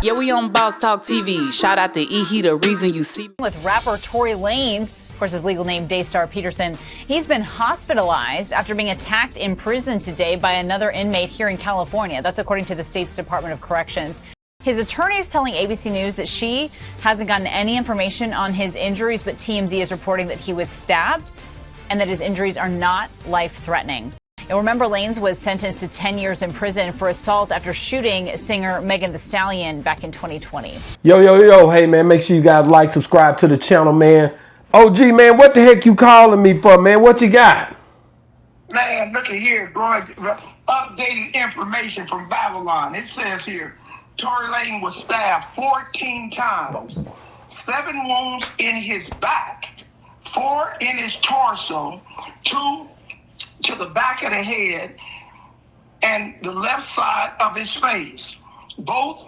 Yeah, we on Boss Talk TV. Shout out to E. He the reason you see me. With rapper Tory Lanez, of course, his legal name Daystar Peterson, he's been hospitalized after being attacked in prison today by another inmate here in California. That's according to the state's Department of Corrections. His attorney is telling ABC News that she hasn't gotten any information on his injuries, but TMZ is reporting that he was stabbed and that his injuries are not life-threatening. And remember, Lanez was sentenced to 10 years in prison for assault after shooting singer Megan Thee Stallion back in 2020. Yo, hey man, make sure you guys like, subscribe to the channel, man. OG, man, what the heck you calling me for, man? What you got? Man, look at here, bro. Updated information from Babylon. It says here, Tory Lanez was stabbed 14 times, 7 wounds in his back, 4 in his torso, 2 to the back of the head, and the left side of his face. Both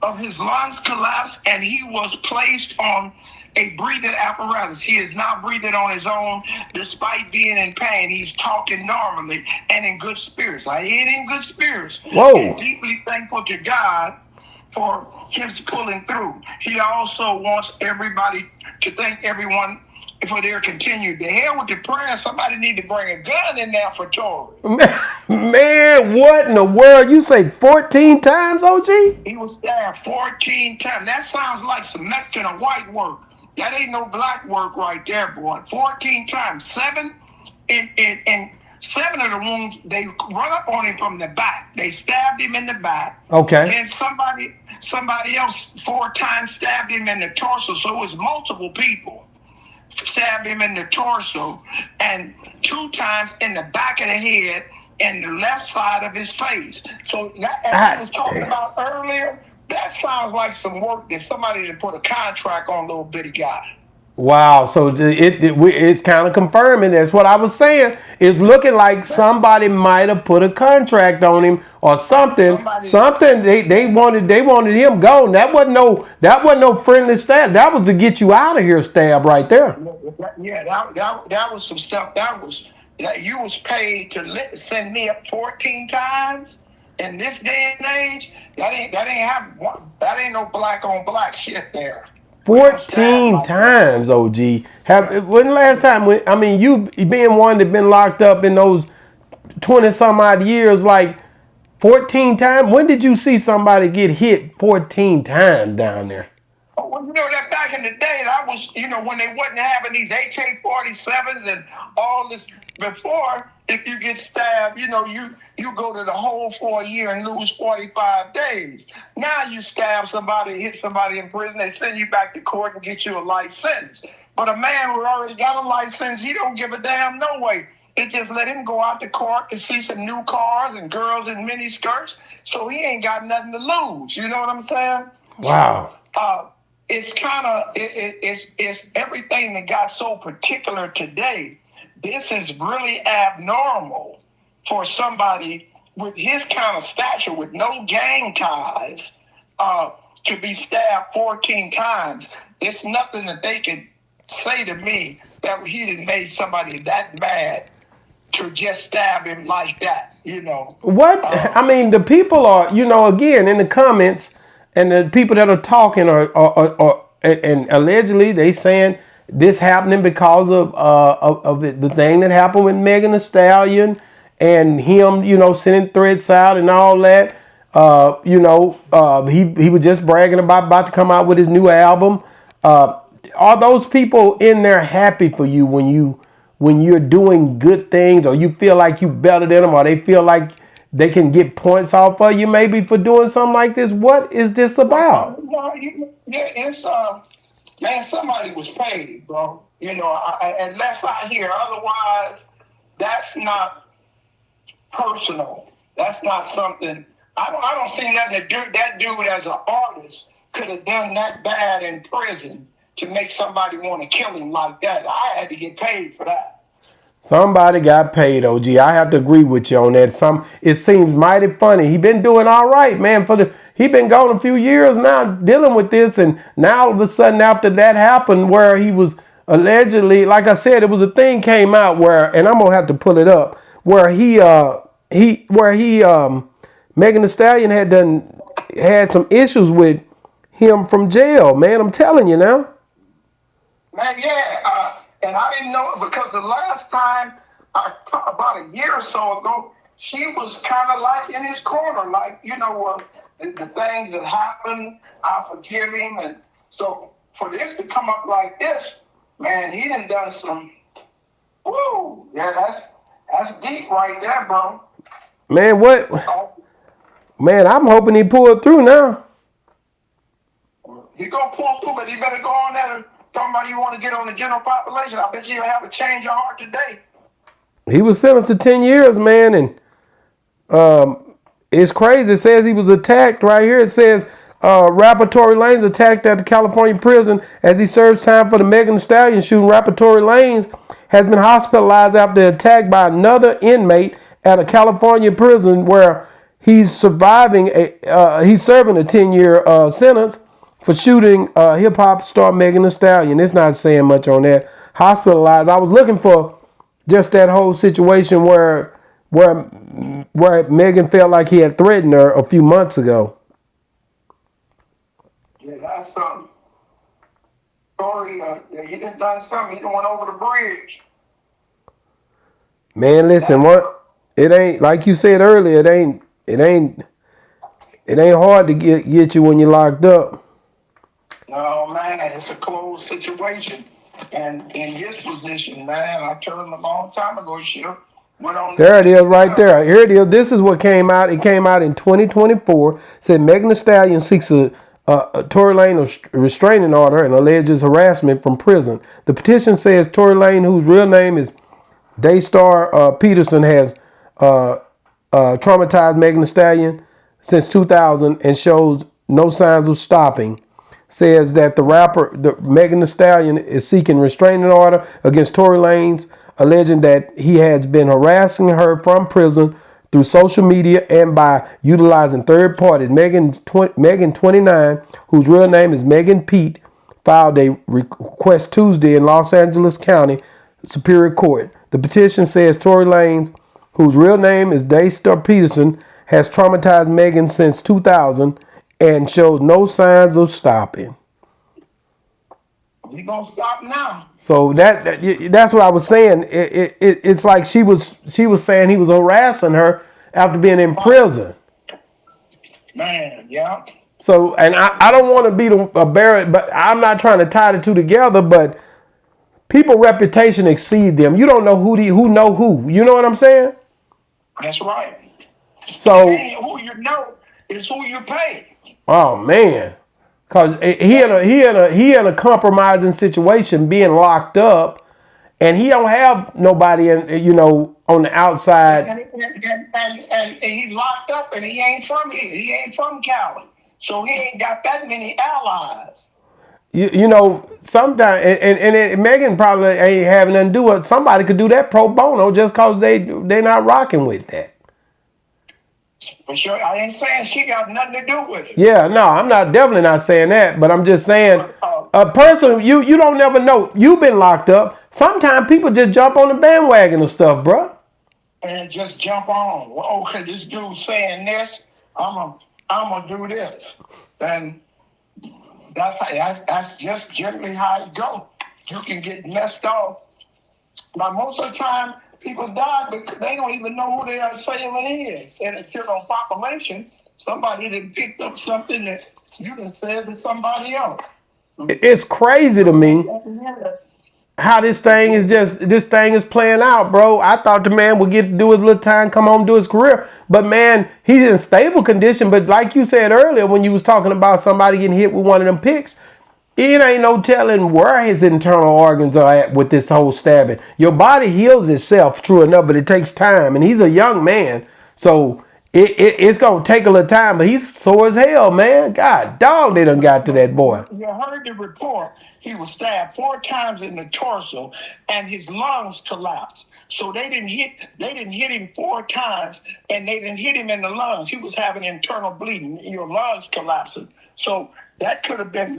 of his lungs collapsed, and he was placed on a breathing apparatus. He is not breathing on his own despite being in pain. He's talking normally and in good spirits. He ain't in good spirits. Whoa. And deeply thankful to God for him pulling through. He also wants everybody to thank everyone for their continued. The hell with the prayer. Somebody need to bring a gun in there for Tory. Man, what in the world? You say 14 times, OG? He was stabbed 14 times. That sounds like some Mexican or white work. That ain't no black work right there, boy. 14 times. 7 and 7 of the wounds, they run up on him from the back. They stabbed him in the back. Okay. And somebody else 4 times stabbed him in the torso. So it was multiple people stabbed him in the torso, and 2 times in the back of the head and the left side of his face. So that, as I was talking about earlier, that sounds like some work that somebody to put a contract on little bitty guy. Wow, so it's kind of confirming. That's what I was saying. It's looking like somebody might have put a contract on him or something. Something they wanted him gone. That wasn't no friendly stab. That was to get you out of here stab right there. Yeah, that was some stuff. That you was paid to send me up 14 times in this day and age. That ain't no black on black shit there. 14 times, OG. When the last time, you being one that been locked up in those 20 some odd years, like 14 times, when did you see somebody get hit 14 times down there? Well, that back in the day, that was, when they wasn't having these AK-47s and all this before, if you get stabbed, you go to the hole for a year and lose 45 days. Now you stab somebody, hit somebody in prison, they send you back to court and get you a life sentence. But a man who already got a life sentence, he don't give a damn no way. It just let him go out to court and see some new cars and girls in mini skirts, so he ain't got nothing to lose. You know what I'm saying? Wow. It's kind of, it's everything that got so particular today. This is really abnormal for somebody with his kind of stature, with no gang ties, to be stabbed 14 times. It's nothing that they could say to me that he didn't make somebody that bad to just stab him like that, What? The people are, again, in the comments, and the people that are talking are and allegedly they saying this happening because of the thing that happened with Megan Thee Stallion and him, sending threats out and all that. He was just bragging about to come out with his new album. Are those people in there happy for you when you're doing good things, or you feel like you better than them, or they feel like they can get points off of you maybe for doing something like this? What is this about? It's man, somebody was paid, bro. Unless I hear otherwise, that's not personal. That's not something. I don't see nothing that dude as an artist could have done that bad in prison to make somebody want to kill him like that. I had to get paid for that. Somebody got paid, OG. I have to agree with you on that. It seems mighty funny. He been doing all right, man. He been gone a few years now dealing with this, and now all of a sudden after that happened, where he was allegedly, like I said, it was a thing came out where, and I'm gonna have to pull it up, where Megan Thee Stallion had done had some issues with him from jail, man. I'm telling you now. Man, yeah, and I didn't know it because the last time, about a year or so ago, she was kind of like in his corner, like, the things that happened, I forgive him. And so for this to come up like this, man, he done some, woo, yeah, that's deep right there, bro. Man, what? Man, I'm hoping he pulled through now. He's going to pull through, but he better go on there and talking about you want to get on the general population. I bet you'll have a change of heart today. He was sentenced to 10 years, man, and it's crazy. It says he was attacked right here. It says rapper Tory Lanez attacked at the California prison as he serves time for the Megan Thee Stallion shooting. Rapper Tory Lanez has been hospitalized after attack by another inmate at a California prison where he's serving a 10-year sentence for shooting hip hop star Megan Thee Stallion. It's not saying much on that. Hospitalized. I was looking for just that whole situation where Megan felt like he had threatened her a few months ago. Yeah, that's something. Tory, he done something. He done went over the bridge. Man, listen, it ain't like you said earlier. It ain't hard to get you when you're locked up. No, man, it's a closed situation. And in his position, man, I told him a long time ago, he went on. There it is right there. Here it is. This is what came out. It came out in 2024. Said Megan Thee Stallion seeks a Tory Lanez restraining order and alleges harassment from prison. The petition says Tory Lanez, whose real name is Daystar Peterson, has traumatized Megan Thee Stallion since 2000 and shows no signs of stopping. Says that the Megan Thee Stallion is seeking restraining order against Tory Lanez, alleging that he has been harassing her from prison through social media and by utilizing third parties. Megan 29, whose real name is Megan Pete, filed a request Tuesday in Los Angeles County Superior Court. The petition says Tory Lanez, whose real name is Daystar Peterson, has traumatized Megan since 2000 and shows no signs of stopping. We gonna stop now. So that's what I was saying. It's like she was saying he was harassing her after being in prison. Man, yeah. So, and I don't want to be a bearer, but I'm not trying to tie the two together. But people's reputation exceed them. You don't know who know who. You know what I'm saying? That's right. So who you know is who you pay. Oh man, because he in a compromising situation, being locked up, and he don't have nobody on the outside. And he's locked up, and he ain't from here. He ain't from Cali, so he ain't got that many allies. Sometimes and Megan probably ain't having nothing to do with. Somebody could do that pro bono just cause they not rocking with that. But sure, I ain't saying she got nothing to do with it. Yeah, no, I'm definitely not saying that, but I'm just saying a person you don't never know. You've been locked up. Sometimes people just jump on the bandwagon of stuff, bro. And just jump on. Well, okay, this dude's saying this. I'm gonna do this. And that's just generally how it goes. You can get messed up. But most of the time, people die because they don't even know who their assailant is. And if you're on population, somebody that picked up something that you can say to somebody else. It's crazy to me how this thing is playing out, bro. I thought the man would get to do his little time, come home, do his career. But man, he's in stable condition. But like you said earlier, when you was talking about somebody getting hit with one of them picks, it ain't no telling where his internal organs are at with this whole stabbing. Your body heals itself, true enough, but it takes time. And he's a young man, so it's going to take a little time. But he's sore as hell, man. God, dog, they done got to that boy. You heard the report. He was stabbed 4 times in the torso, and his lungs collapsed. So they didn't hit him 4 times, and they didn't hit him in the lungs. He was having internal bleeding. Your lungs collapsing. So that could have been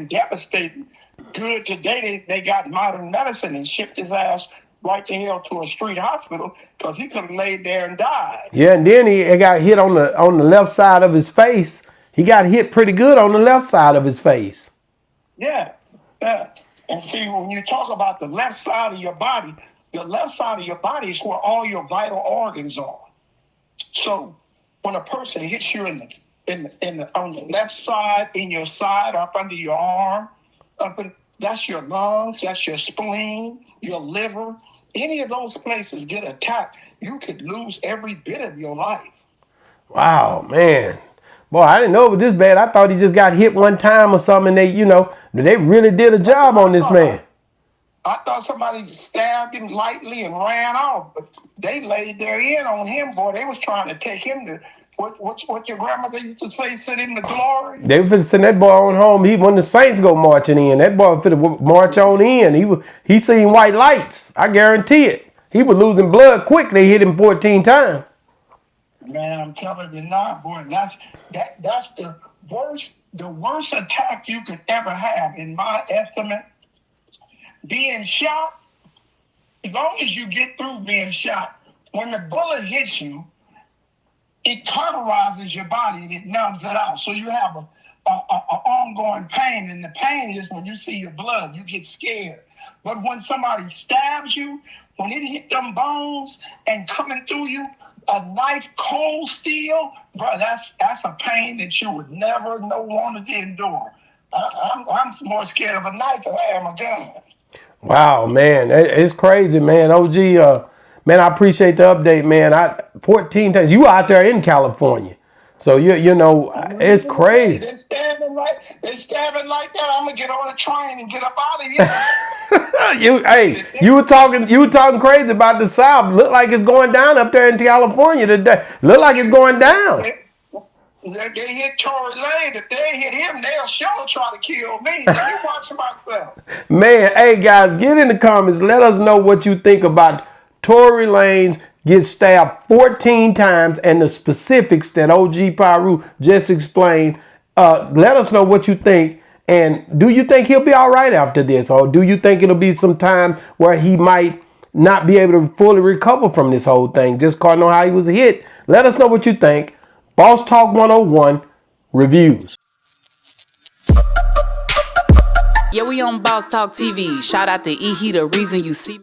devastating. Good today they got modern medicine and shipped his ass right to hell to a street hospital because he could have laid there and died. Yeah, and then he got hit on the left side of his face. He got hit pretty good on the left side of his face. Yeah, yeah. And see, when you talk about the left side of your body, the left side of your body is where all your vital organs are. So when a person hits you on the left side, in your side, up under your arm, that's your lungs, that's your spleen, your liver. Any of those places get attacked, you could lose every bit of your life. Wow, man. Boy, I didn't know it was this bad. I thought he just got hit one time or something. And they really did a job on this man. I thought somebody stabbed him lightly and ran off, but they laid their in on him, boy. They was trying to take him to what your grandmother used to say, send him to glory. They were finna send that boy on home. When the Saints go marching in, that boy finna march on in. He seen white lights. I guarantee it. He was losing blood quick. They hit him 14 times. Man, I'm telling you now, boy, that's the worst attack you could ever have, in my estimate. Being shot, as long as you get through being shot, when the bullet hits you, it cauterizes your body and it numbs it out. So you have a ongoing pain, and the pain is when you see your blood, you get scared. But when somebody stabs you, when it hit them bones and coming through you, a knife cold steel, bro, that's a pain that you would never want to endure. I'm more scared of a knife than I am a gun. Wow, man, it's crazy, man. OG, man, I appreciate the update, man. 14 times. You out there in California, so you know it's crazy. They're stabbing like that. I'm gonna get on a train and get up out of here. You were talking crazy about the South. Look like it's going down up there in California today. Look like it's going down. They hit Tory Lanez. If they hit him, they'll sure try to kill me. Let me watch myself. Man, hey guys, get in the comments. Let us know what you think about Tory Lanez gets stabbed 14 times and the specifics that OG Pyru just explained. Let us know what you think. And do you think he'll be all right after this? Or do you think it'll be some time where he might not be able to fully recover from this whole thing? Just cause know how he was hit. Let us know what you think. Boss Talk 101 reviews. Yeah, we on Boss Talk TV. Shout out to E. He the reason you see me.